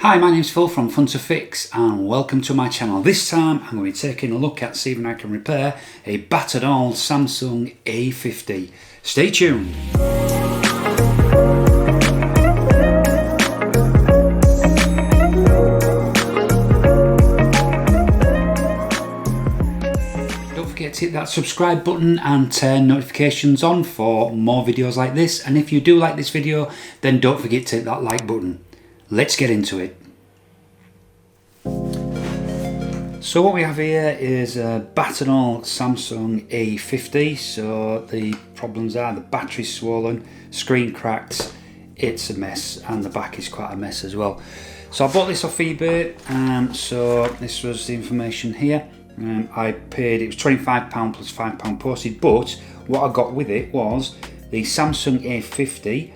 Hi, my name's Phil from Fun to Fix and welcome to my channel. This time I'm going to be taking a look at seeing if I can repair a battered old Samsung A50. Stay tuned. Don't forget to hit that subscribe button and turn notifications on for more videos like this, and if you do like this video then don't forget to hit that like button. Let's get into it. So what we have here is a battered old Samsung A50. So the problems are the battery's swollen, screen cracked, it's a mess, and the back is quite a mess as well. So I bought this off eBay, so this was the information here. I paid, it was £25 plus £5 postage, but what I got with it was the Samsung A50,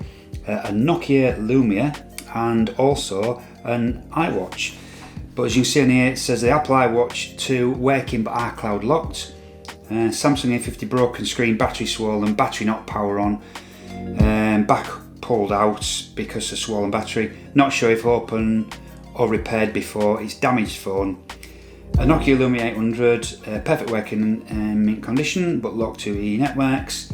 a Nokia Lumia, and also an iWatch. But as you can see on here, it says the Apple iWatch 2 working but iCloud locked, Samsung A50 broken screen, battery swollen, battery not power on, back pulled out because of swollen battery, not sure if open or repaired before, it's damaged phone, a Nokia Lumia 800, perfect working mint condition but locked to EE networks,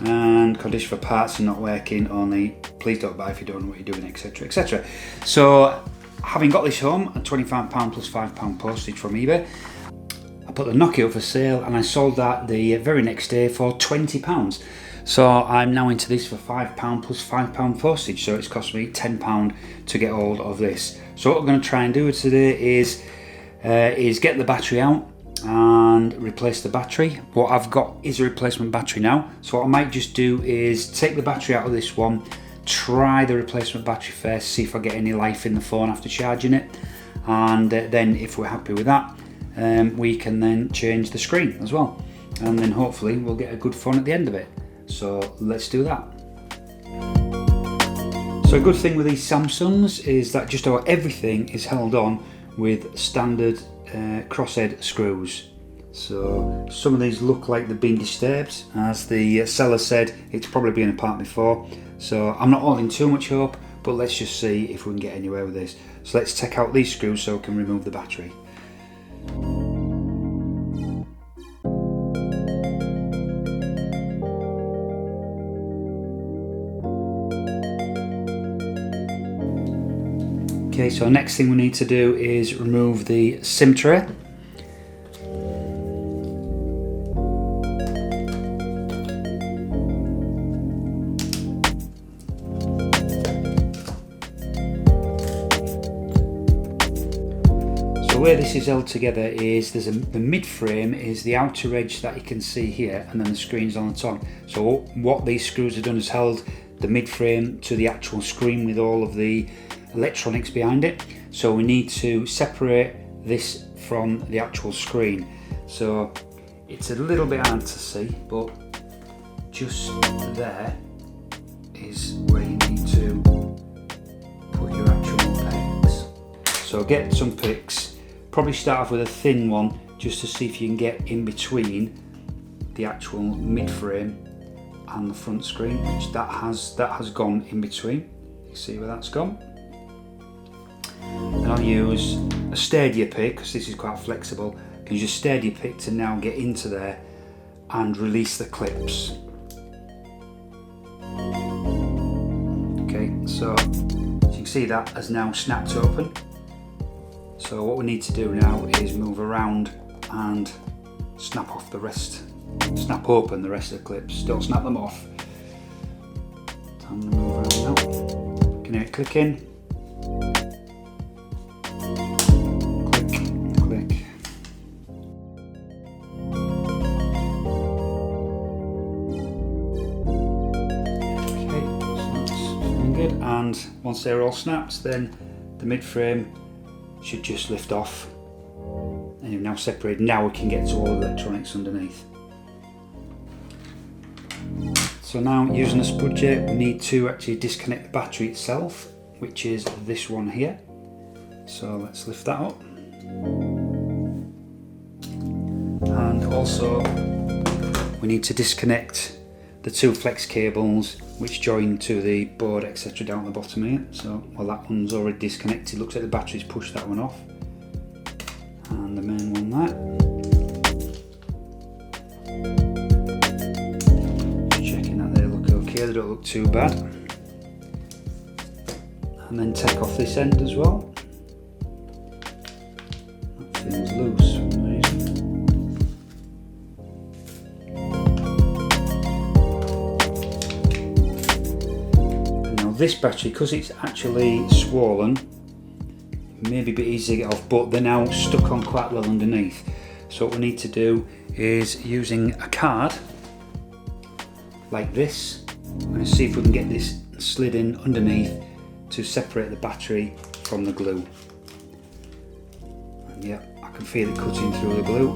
and condition for parts and not working, only please don't buy if you don't know what you're doing, etc, etc. So having got this home at £25 plus £5 postage from eBay, I put the Nokia up for sale and I sold that the very next day for £20. So I'm now into this for £5 plus £5 postage, so it's cost me £10 to get hold of this. So what we're going to try and do today is get the battery out and replace the battery. What I've got is a replacement battery now, so what I might just do is take the battery out of this one, try the replacement battery first, see if I get any life in the phone after charging it, and then if we're happy with that, we can then change the screen as well, and then hopefully we'll get a good phone at the end of it. So let's do that. So a good thing with these Samsungs is that just about everything is held on with standard crosshead screws. So some of these look like they've been disturbed. As the seller said, it's probably been apart before, so I'm not holding too much hope, but let's just see if we can get anywhere with this. So let's take out these screws so we can remove the battery. Okay, so next thing we need to do is remove the SIM tray. So where this is held together is the mid frame is the outer edge that you can see here, and then the screen's on the top. So what these screws have done is held the mid frame to the actual screen with all of the electronics behind it. So we need to separate this from the actual screen. So it's a little bit hard to see, but just there is where you need to put your actual pegs. So get some picks, probably start off with a thin one just to see if you can get in between the actual mid frame and the front screen, which that has gone in between. You see where that's gone. And I'll use a sturdier pick because this is quite flexible. You can use a sturdier pick to now get into there and release the clips. Okay, so as you can see, that has now snapped open. So what we need to do now is move around and snap off the rest, snap open the rest of the clips. Don't snap them off. I'm going to move around now. You can hear it clicking. And once they're all snapped, then the mid frame should just lift off, and you've now separated. Now we can get to all the electronics underneath. So now, using a spud jet, we need to actually disconnect the battery itself, which is this one here. So let's lift that up, and also we need to disconnect the two flex cables which join to the board, etc. down at the bottom here. So, well, that one's already disconnected. Looks like the battery's pushed that one off. And the main one there. Just checking that they look okay, they don't look too bad. And then take off this end as well. That feels loose for some reason. This battery, because it's actually swollen, it may be a bit easy to get off, but they're now stuck on quite well underneath. So what we need to do is, using a card like this, we're going to see if we can get this slid in underneath to separate the battery from the glue. And yeah, I can feel it cutting through the glue.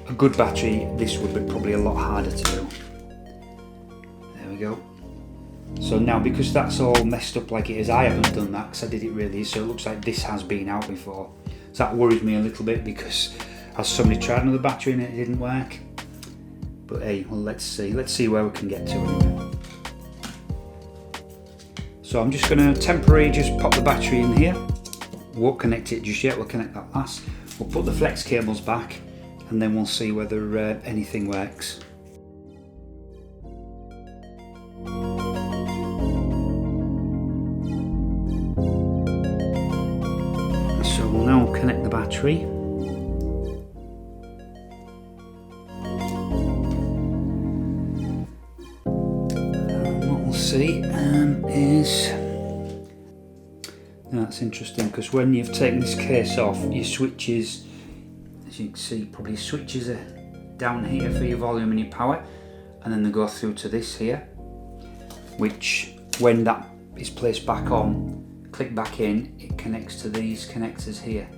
A good battery, this would be probably a lot harder to do. There we go. So now, because that's all messed up like it is, I haven't done that because I did it really, so it looks like this has been out before. So that worries me a little bit, because has somebody tried another battery and it didn't work? But hey, well, let's see where we can get to anyway. So I'm just going to temporarily just pop the battery in here. Won't connect it just yet, we'll connect that last. We'll put the flex cables back, and then we'll see whether anything works. So we'll now connect the battery. And what we'll see is, that's interesting, because when you've taken this case off, your switches, as you can see, probably switches are down here for your volume and your power, and then they go through to this here, which when that is placed back on, click back in, it connects to these connectors here.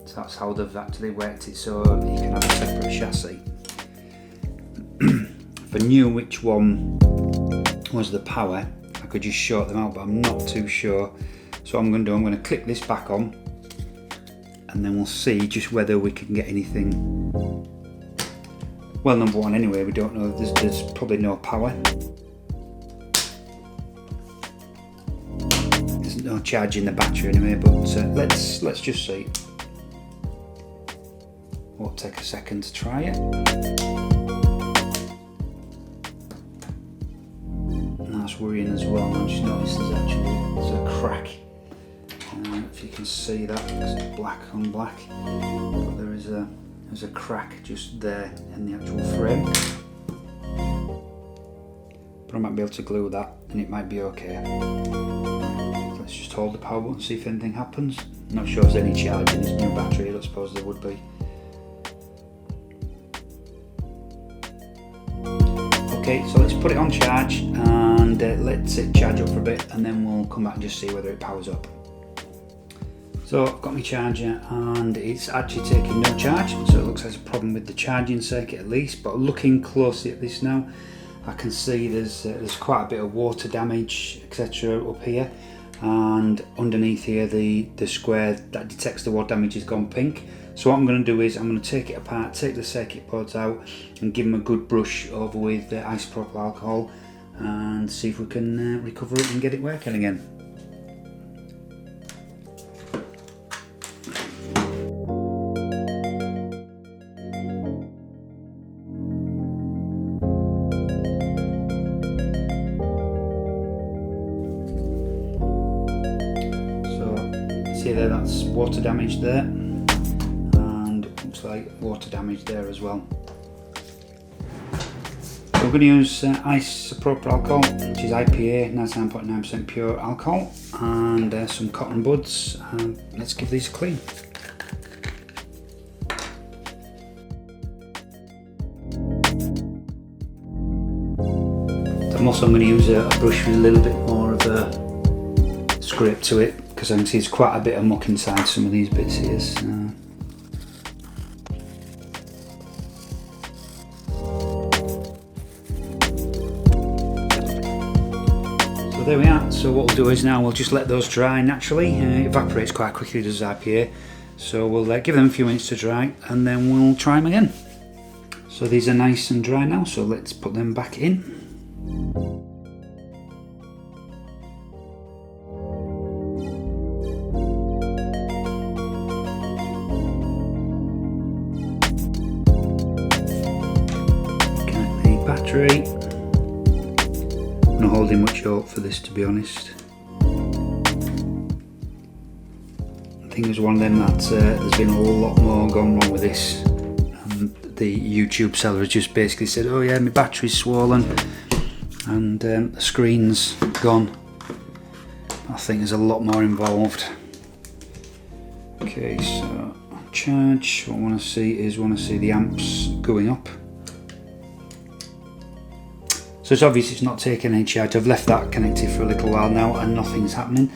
So that's how they've actually worked it, so you can have a separate chassis. If I knew which one was the power, I could just short them out, but I'm not too sure. So what I'm going to do, I'm going to click this back on, and then we'll see just whether we can get anything. Well, number one anyway, we don't know, there's probably no power. There's no charge in the battery anyway, but let's just see. We'll take a second to try it. And that's worrying as well. I just noticed there's a crack. If you can see that, it's black on black, but there's a crack just there in the actual frame. But I might be able to glue that, and it might be okay. Let's just hold the power button, see if anything happens. I'm not sure if there's any charge in this new battery. I don't suppose there would be. Okay, so let's put it on charge and let it charge up for a bit, and then we'll come back and just see whether it powers up. So I've got my charger and it's actually taking no charge, so it looks like there's a problem with the charging circuit at least. But looking closely at this now, I can see there's quite a bit of water damage, etc. up here, and underneath here the square that detects the water damage has gone pink. So what I'm going to do is I'm going to take it apart, take the circuit boards out, and give them a good brush over with isopropyl alcohol, and see if we can recover it and get it working again. See there, that's water damage there, and it looks like water damage there as well. So we're going to use isopropyl alcohol, which is IPA, 99.9% pure alcohol, and some cotton buds, and let's give these a clean. I'm also going to use a brush with a little bit more of a scrape to it, because I can see there's quite a bit of muck inside some of these bits here. So there we are. So what we'll do is now we'll just let those dry naturally. It evaporates quite quickly, does IPA. So we'll give them a few minutes to dry, and then we'll try them again. So these are nice and dry now, so let's put them back in. Connect the battery. I'm not holding much hope for this, to be honest. I think it was one of them that there's been a lot more gone wrong with this. The YouTube seller has just basically said, oh yeah, my battery's swollen and the screen's gone. I think there's a lot more involved. Okay, so charge, what I want to see is the amps going up. So it's obvious it's not taking any charge. I've left that connected for a little while now and nothing's happening.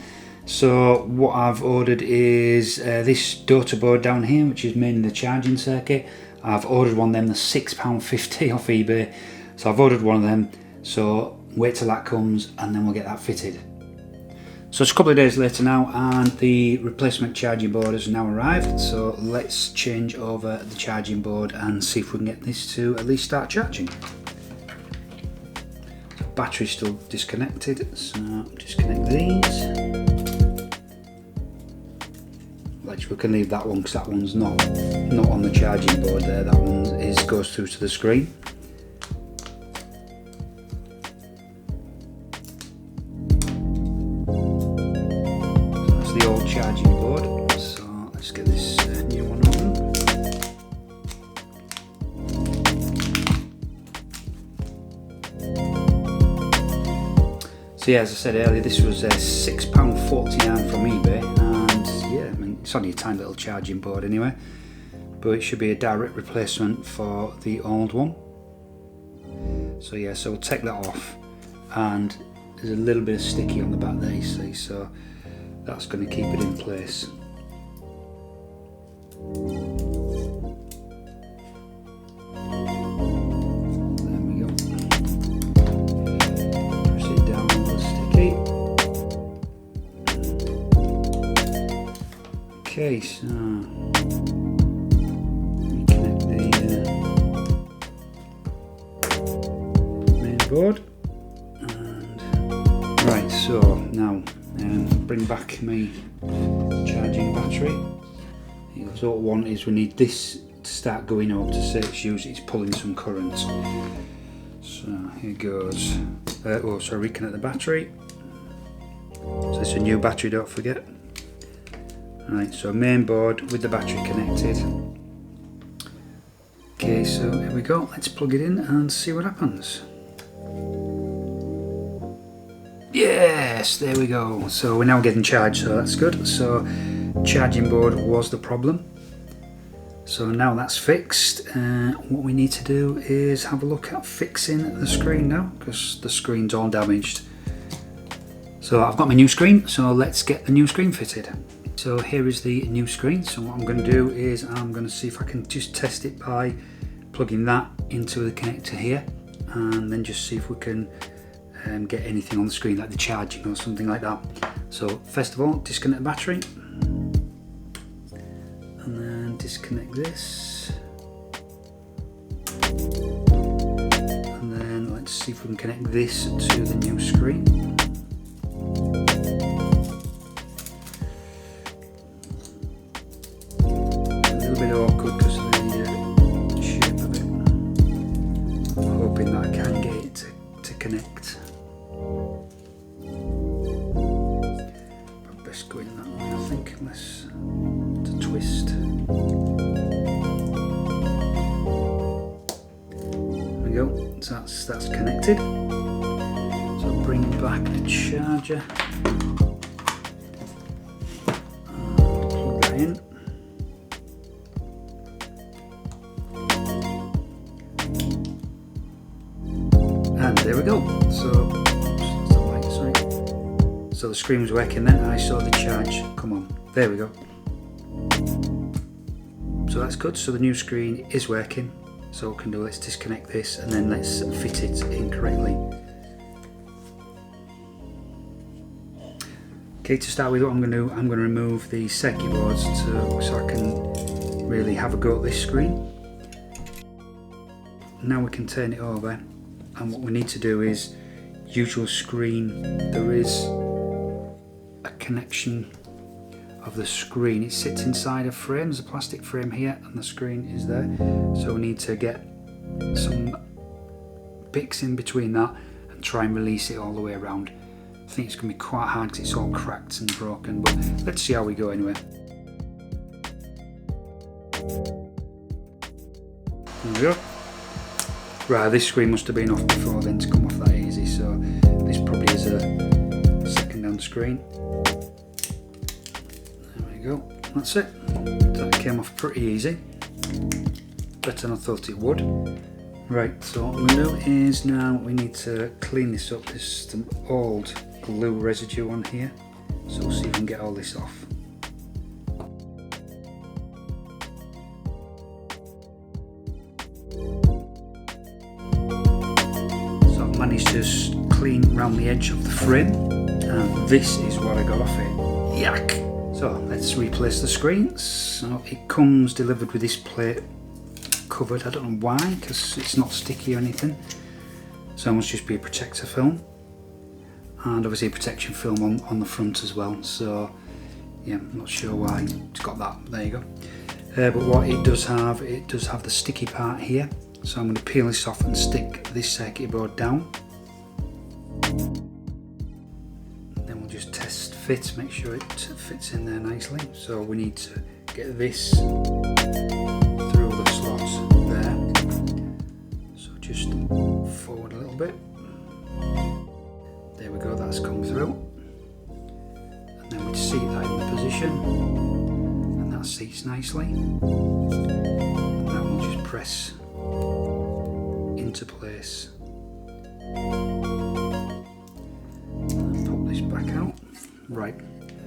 So what I've ordered is this daughter board down here, which is mainly the charging circuit. I've ordered one of them, the £6.50 off eBay. So I've ordered one of them, so wait till that comes and then we'll get that fitted. So it's a couple of days later now and the replacement charging board has now arrived. So let's change over the charging board and see if we can get this to at least start charging. So battery's still disconnected, so disconnect these. We can leave that one because that one's not on the charging board there. That one goes through to the screen. So that's the old charging board. So let's get this new one on. So yeah, as I said earlier, this was £6.49 from eBay. Yeah, I mean, it's only a tiny little charging board anyway, but it should be a direct replacement for the old one. So yeah, so we'll take that off, and there's a little bit of sticky on the back there, you see, so that's going to keep it in place. There we go. Press it down on the sticky. Okay, so reconnect the main board, and right. So now bring back my charging battery. So what we want is we need this to start going up to say it's pulling some current. So here goes. Reconnect the battery. So it's a new battery, don't forget. Right, so main board with the battery connected. Okay, so here we go. Let's plug it in and see what happens. Yes, there we go. So we're now getting charged, so that's good. So charging board was the problem. So now that's fixed. What we need to do is have a look at fixing the screen now, because the screen's all damaged. So I've got my new screen, so let's get the new screen fitted. So here is the new screen. So what I'm going to do is I'm going to see if I can just test it by plugging that into the connector here, and then just see if we can get anything on the screen like the charging or something like that. So first of all, disconnect the battery, and then disconnect this, and then let's see if we can connect this to the new screen. Bit awkward because of the shape of it. I'm hoping that I can get it to connect. But best go in that way, I think, unless to twist. There we go. So that's connected. So bring back the charger. Plug that in. And there we go. So the screen was working then, and I saw the charge come on. There we go. So that's good. So the new screen is working. So what we can do, let's disconnect this and then let's fit it in correctly. Okay, to start with, what I'm going to do, I'm going to remove the circuit boards so I can really have a go at this screen. now we can turn it over, and what we need to do is usual screen. There is a connection of the screen. It sits inside a frame. There's a plastic frame here and the screen is there, so we need to get some bits in between that and try and release it all the way around. I think it's going to be quite hard because it's all cracked and broken, but let's see how we go anyway. There we go. Right, this screen must have been off before then to come off that easy, so this probably is a second hand screen. There we go, that's it. That came off pretty easy, better than I thought it would. Right, so what we do is now we need to clean this up. There's some old glue residue on here, so we'll see if we can get all this off. So I've managed to clean around the edge of the frame, and this is what I got off it. Yuck! So let's replace the screens. So it comes delivered with this plate covered. I don't know why, because it's not sticky or anything, so it must just be a protector film, and obviously a protection film on the front as well. So yeah, I'm not sure why it's got that, but there you go. But what it does have the sticky part here, so I'm going to peel this off and stick this circuit board down. Then we'll just test fit, make sure it fits in there nicely. So we need to get this through the slots there, so just forward a little bit. There we go, that's come through, and then we seat that in the position, and that seats nicely, and that will just press into place. And pop this back out. Right,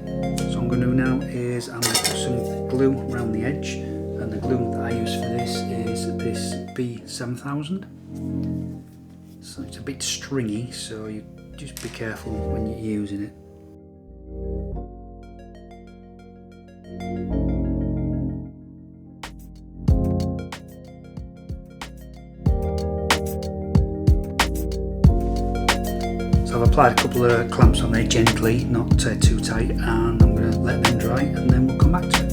so what I'm going to do now is I'm going to put some glue around the edge, and the glue that I use for this is this B7000. So it's a bit stringy, so you just be careful when you're using it. So I've applied a couple of clamps on there gently, not too tight, and I'm going to let them dry and then we'll come back to it.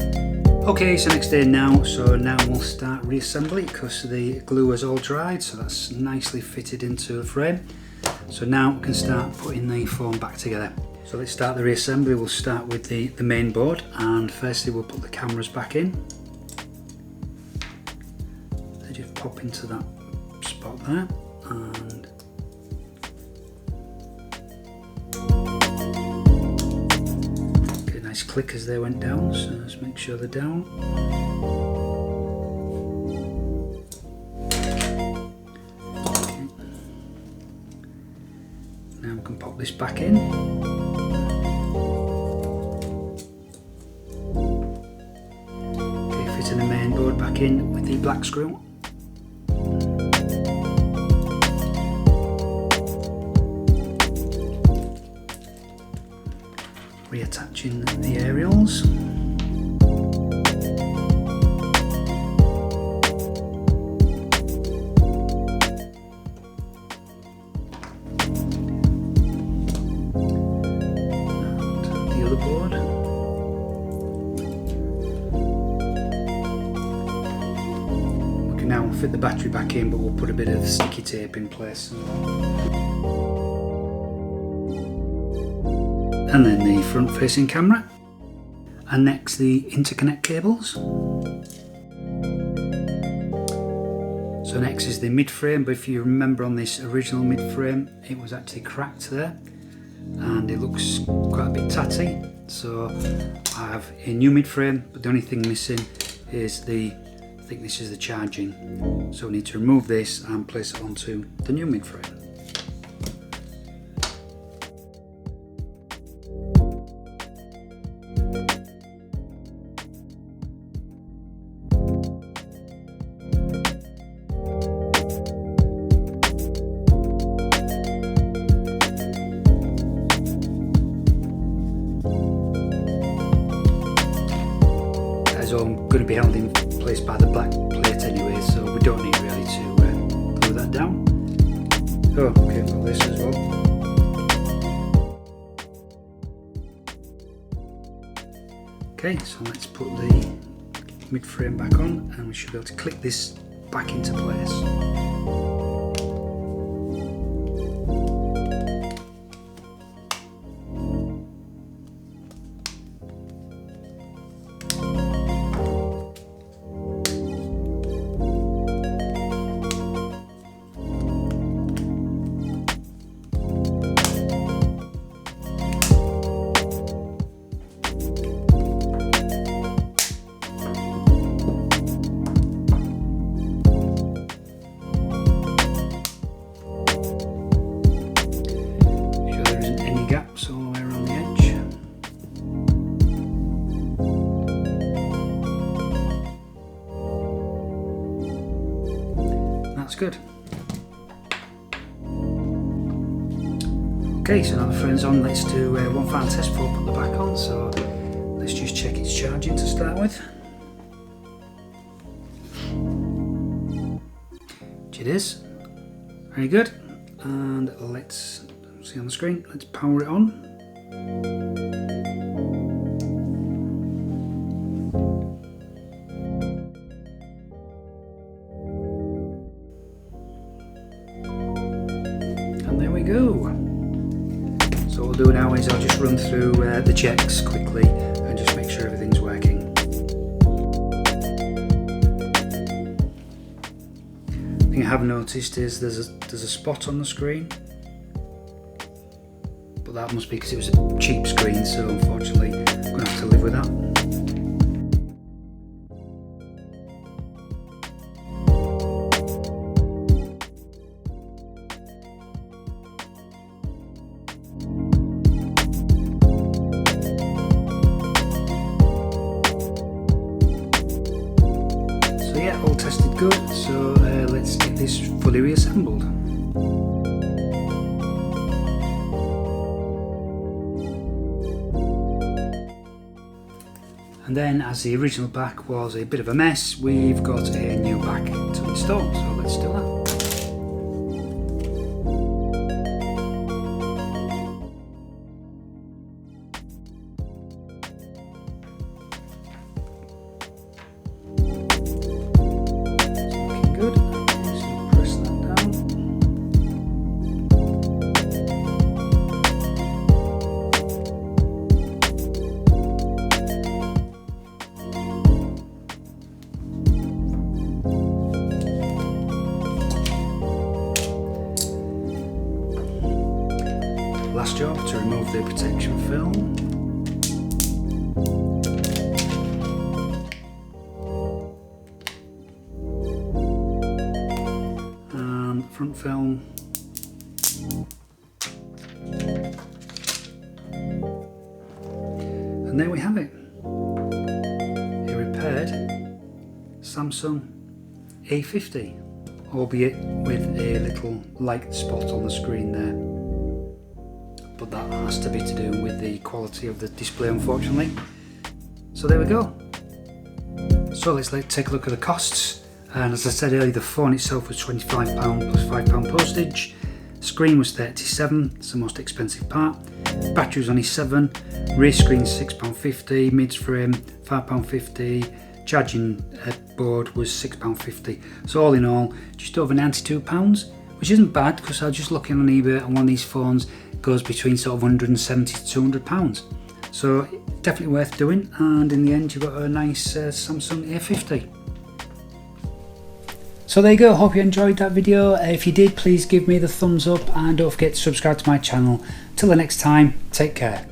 Okay, so next day now, so now we'll start reassembly because the glue is all dried, so that's nicely fitted into the frame. So now we can start putting the foam back together. So let's start the reassembly. We'll start with the main board, and firstly we'll put the cameras back in. They just pop into that spot there, and get a nice click as they went down, so let's make sure they're down. Now we can pop this back in. Okay, fitting the main board back in with the black screw. Reattaching the aerials. Board. We can now fit the battery back in, but we'll put a bit of sticky tape in place. And then the front facing camera, and next the interconnect cables. So next is the mid frame, but if you remember on this original mid frame it was actually cracked there and it looks quite a bit tatty, so I have a new mid frame, but the only thing missing is I think this is the charging, so we need to remove this and place it onto the new mid frame. So I'm going to be held in place by the black plate anyway, so we don't need really to glue Oh, okay, I've got this as well. Okay, so let's put the mid frame back on and we should be able to click this back into place. Gaps all the way around the edge. That's good. Okay, so now the frame's on, let's do one final test before I put the back on. So let's just check it's charging to start with. Which it is. Very good. And let's see on the screen, let's power it on. And there we go. So what we'll do now is I'll just run through the checks quickly and just make sure everything's working. The thing I have noticed is there's a spot on the screen. But that must be because it was a cheap screen, so unfortunately I'm going to have to live with that. So yeah, all tested good, so let's get this fully reassembled. And then, as the original back was a bit of a mess, we've got a new back to install, so let's do that. It's looking good. So press that down. Last job to remove the protection film. And front film. And there we have it. A repaired Samsung A50, albeit with a little light spot on the screen there. But that has to be to do with the quality of the display, unfortunately. So there we go. So let's take a look at the costs. And as I said earlier, the phone itself was £25 plus £5 postage. Screen was £37, it's the most expensive part. Battery was only 7. Rear screen £6.50. Mid frame £5.50. Charging board was £6.50. So all in all, just over £92, which isn't bad because I was just looking on eBay and one of these phones goes between sort of £170 to £200. So definitely worth doing, and in the end you've got a nice Samsung A50. So there you go, hope you enjoyed that video. If you did, please give me the thumbs up and don't forget to subscribe to my channel. Till the next time, take care.